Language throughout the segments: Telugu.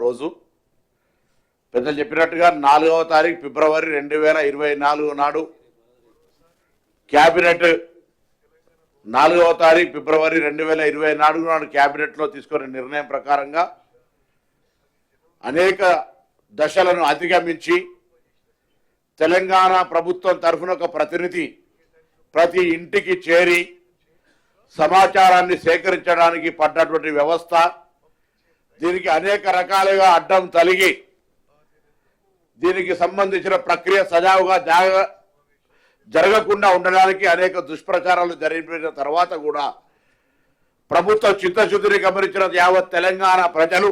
రోజు పెద్దలు చెప్పినట్టుగా 4వ తారీఖు ఫిబ్రవరి 2024 నాడు క్యాబినెట్ 4వ తారీఖు ఫిబ్రవరి 2024 నాడు క్యాబినెట్లో తీసుకున్న నిర్ణయం ప్రకారంగా అనేక దశలను అధిగమించి తెలంగాణ ప్రభుత్వం తరఫున ఒక ప్రతినిధి ప్రతి ఇంటికి చేరి సమాచారాన్ని సేకరించడానికి పడ్డటువంటి వ్యవస్థ, దీనికి అనేక రకాలుగా అడ్డం తలిగి దీనికి సంబంధించిన ప్రక్రియ సజావుగా జరగకుండా ఉండడానికి అనేక దుష్ప్రచారాలు జరిపిన తర్వాత కూడా ప్రభుత్వ చిత్తశుద్ధిని గమనించిన యావత్ తెలంగాణ ప్రజలు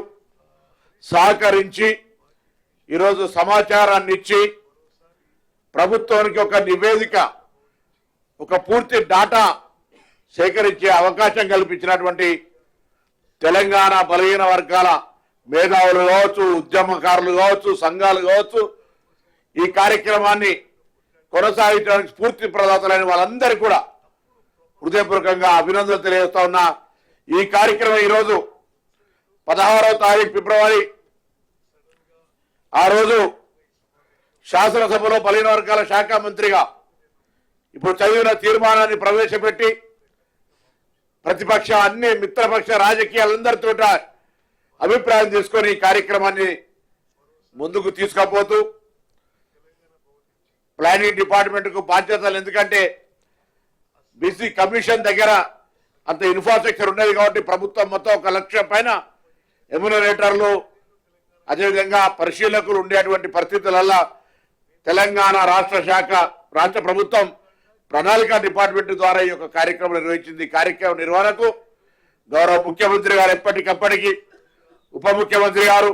సహకరించి ఈరోజు సమాచారాన్ని ఇచ్చి ప్రభుత్వానికి ఒక నివేదిక, ఒక పూర్తి డాటా సేకరించే అవకాశం కల్పించినటువంటి తెలంగాణ బలహీన వర్గాల మేధావులు కావచ్చు, ఉద్యమకారులు కావచ్చు, సంఘాలు కావచ్చు, ఈ కార్యక్రమాన్ని కొనసాగించడానికి స్ఫూర్తి ప్రదాతలైన వాళ్ళందరికీ కూడా హృదయపూర్వకంగా అభినందనలు తెలియజేస్తా ఉన్నా. ఈ కార్యక్రమం ఈరోజు 16వ తారీఖు ఫిబ్రవరి ఆ రోజు శాసనసభలో బలహీన వర్గాల శాఖ మంత్రిగా ఇప్పుడు చదివిన తీర్మానాన్ని ప్రవేశపెట్టి ప్రతిపక్ష అన్ని మిత్రపక్ష రాజకీయాలందరితో అభిప్రాయం తీసుకొని ఈ కార్యక్రమాన్ని ముందుకు తీసుకుపోతూ ప్లానింగ్ డిపార్ట్మెంట్కు బాధ్యతలు, ఎందుకంటే బీసీ కమిషన్ దగ్గర అంత ఇన్ఫ్రాస్ట్రక్చర్ ఉన్నది కాబట్టి ప్రభుత్వం మొత్తం 1 లక్ష పైన ఎమ్యునరేటర్లు అదేవిధంగా పరిశీలకులు ఉండేటువంటి పరిస్థితులలో తెలంగాణ రాష్ట్ర ప్రభుత్వం ప్రణాళిక డిపార్ట్మెంట్ ద్వారా ఈ యొక్క కార్యక్రమం నిర్వహించింది. కార్యక్రమం నిర్వహణకు గౌరవ ముఖ్యమంత్రి గారు ఎప్పటికప్పటికి, ఉప ముఖ్యమంత్రి గారు,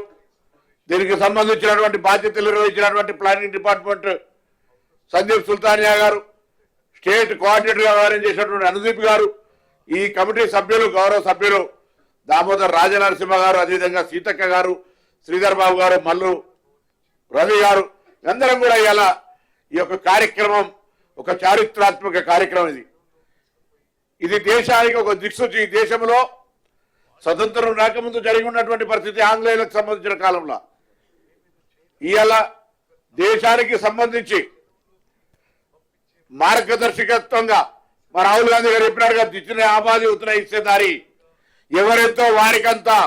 దీనికి సంబంధించినటువంటి బాధ్యతలు నిర్వహించినటువంటి ప్లానింగ్ డిపార్ట్మెంట్ సందీప్ సుల్తానియా గారు, స్టేట్ కోఆర్డినేటర్గా వ్యవహారం చేసినటువంటి అనుదీప్ గారు, ఈ కమిటీ సభ్యులు గౌరవ సభ్యులు దామోదర్ రాజనరసింహ గారు, అదేవిధంగా సీతక్క గారు, శ్రీధర్ బాబు గారు, మల్లు రవి గారు, అందరం కూడా ఇలా ఈ యొక్క కార్యక్రమం ఒక చారిత్రాత్మక కార్యక్రమం. ఇది దేశానికి ఒక దిక్సూచి. ఈ దేశంలో స్వతంత్రం రాకముందు జరిగి ఉన్నటువంటి పరిస్థితి ఆంగ్లేయులకు సంబంధించిన కాలంలో ఇవాళ దేశానికి సంబంధించి మార్గదర్శకత్వంగా మా రాహుల్ గాంధీ గారు చెప్పినట్టుగా దిచ్చిన ఆబాది ఉత్తర ఇచ్చేదారి ఎవరెంతో వారికంతా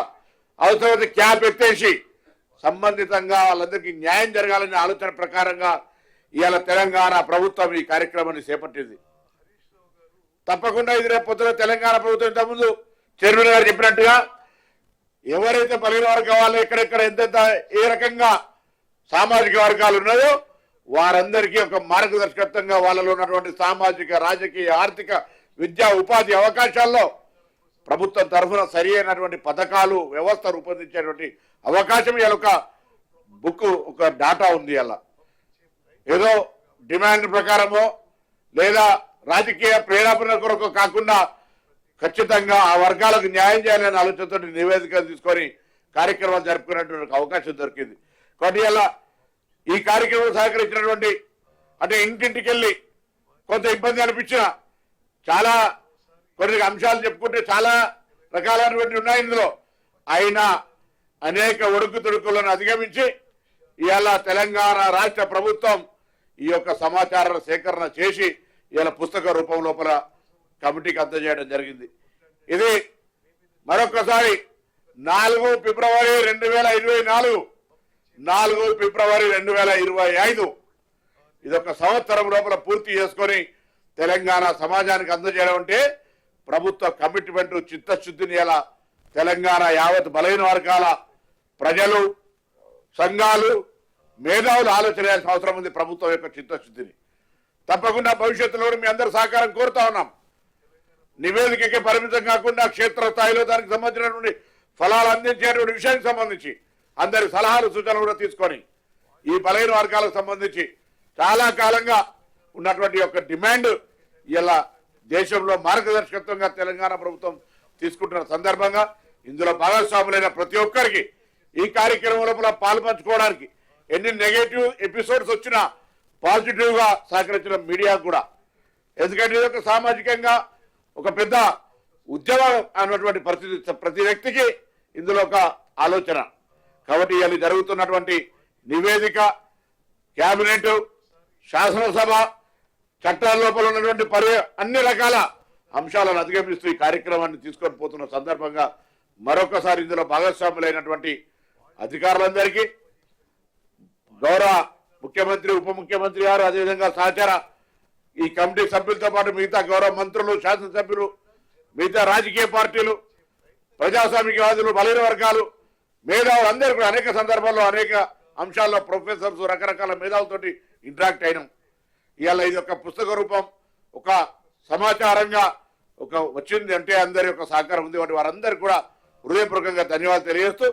అవసరమైతే క్యాప్ ఎత్తేసి సంబంధితంగా వాళ్ళందరికీ న్యాయం జరగాలనే ఆలోచన ప్రకారంగా ఇవాళ తెలంగాణ ప్రభుత్వం ఈ కార్యక్రమాన్ని చేపట్టింది. తప్పకుండా ఇది రేపు పొద్దున తెలంగాణ ప్రభుత్వం ఇంతకుముందు చైర్మన్ గారు చెప్పినట్టుగా ఎవరైతే బలహీన వర్గాలు ఎక్కడెక్కడ ఎంతెంత ఏ రకంగా సామాజిక వర్గాలు ఉన్నాయో వారందరికీ ఒక మార్గదర్శకత్వంగా వాళ్ళలో ఉన్నటువంటి సామాజిక, రాజకీయ, ఆర్థిక, విద్యా, ఉపాధి అవకాశాల్లో ప్రభుత్వం తరఫున సరి అయినటువంటి పథకాలు, వ్యవస్థ రూపొందించేటువంటి అవకాశం ఇలా ఒక బుక్, ఒక డాటా ఉంది. అలా ఏదో డిమాండ్ ప్రకారమో లేదా రాజకీయ ప్రేరేపణ కొరకు కాకుండా ఖచ్చితంగా ఆ వర్గాలకు న్యాయం చేయాలనే ఆలోచనతో నివేదిక తీసుకొని కార్యక్రమాలు జరుపుకునేటువంటి అవకాశం దొరికింది. కాబట్టి ఇలా ఈ కార్యక్రమం సహకరించినటువంటి, అంటే ఇంటింటికి వెళ్ళి కొంత ఇబ్బంది అనిపించిన చాలా కొన్ని అంశాలు చెప్పుకుంటే చాలా రకాలైనటువంటి ఉన్నాయి ఇందులో, అయినా అనేక ఒడుకు తొడుకులను అధిగమించి ఇవాళ తెలంగాణ రాష్ట్ర ప్రభుత్వం ఈ యొక్క సమాచార సేకరణ చేసి ఇవాళ పుస్తక రూపం లోపల కమిటీకి అందజేయడం జరిగింది. ఇది మరొకసారి 4 ఫిబ్రవరి 2024, 4 ఫిబ్రవరి 2025 ఇదొక సంవత్సరం లోపల పూర్తి చేసుకొని తెలంగాణ సమాజానికి అందజేయడం అంటే ప్రభుత్వ కమిట్మెంట్, చిత్తశుద్ధిని ఇలా తెలంగాణ యావత్ బలహీన వర్గాల ప్రజలు, సంఘాలు, మేధావులు ఆలోచన చేయాల్సిన అవసరం ఉంది. ప్రభుత్వం యొక్క చిత్తశుద్ధిని తప్పకుండా భవిష్యత్తులో మీ అందరూ సహకారం కోరుతా ఉన్నాం. నివేదికకి పరిమితం కాకుండా క్షేత్రస్థాయిలో దానికి సంబంధించినటువంటి ఫలాలు అందించేటువంటి విషయానికి సంబంధించి అందరి సలహాలు, సూచనలు కూడా తీసుకొని ఈ బలహీన వర్గాలకు సంబంధించి చాలా కాలంగా ఉన్నటువంటి యొక్క డిమాండ్ ఇలా దేశంలో మార్గదర్శకత్వంగా తెలంగాణ ప్రభుత్వం తీసుకుంటున్న సందర్భంగా ఇందులో భాగస్వాములైన ప్రతి ఒక్కరికి ఈ కార్యక్రమం లోపల పాల్పంచుకోవడానికి ఎన్ని నెగటివ్ ఎపిసోడ్స్ వచ్చినా పాజిటివ్ గా సహకరించిన మీడియా కూడా, ఎందుకంటే ఇది ఒక సామాజికంగా ఒక పెద్ద ఉద్యమం అన్నటువంటి పరిస్థితి ప్రతి వ్యక్తికి ఇందులో ఒక ఆలోచన. కాబట్టి ఇవాళ జరుగుతున్నటువంటి నివేదిక కేబినెట్ శాసనసభ చట్టాల లోపల ఉన్నటువంటి అన్ని రకాల అంశాలను అధిగమిస్తూ ఈ కార్యక్రమాన్ని తీసుకొని పోతున్న సందర్భంగా మరొకసారి ఇందులో భాగస్వాములైనటువంటి అధికారులందరికీ గౌరవ ముఖ్యమంత్రి ఉప ముఖ్యమంత్రి గారు అదేవిధంగా సహచార ఈ కమిటీ సభ్యులతో పాటు మిగతా గౌరవ మంత్రులు శాసనసభ్యులు మిగతా రాజకీయ పార్టీలు ప్రజాస్వామికవాదులు బలైన వర్గాలు మేధావులు అందరూ కూడా అనేక సందర్భాల్లో అనేక అంశాల్లో ప్రొఫెసర్స్ రకరకాల మేధావులతోటి ఇంటరాక్ట్ అయినాం. ఇవాళ ఇది ఒక పుస్తక రూపం ఒక సమాచారంగా వచ్చింది అంటే అందరి యొక్క సహకారం ఉంది. వారందరికీ కూడా హృదయపూర్వకంగా ధన్యవాదాలు తెలియజేస్తూ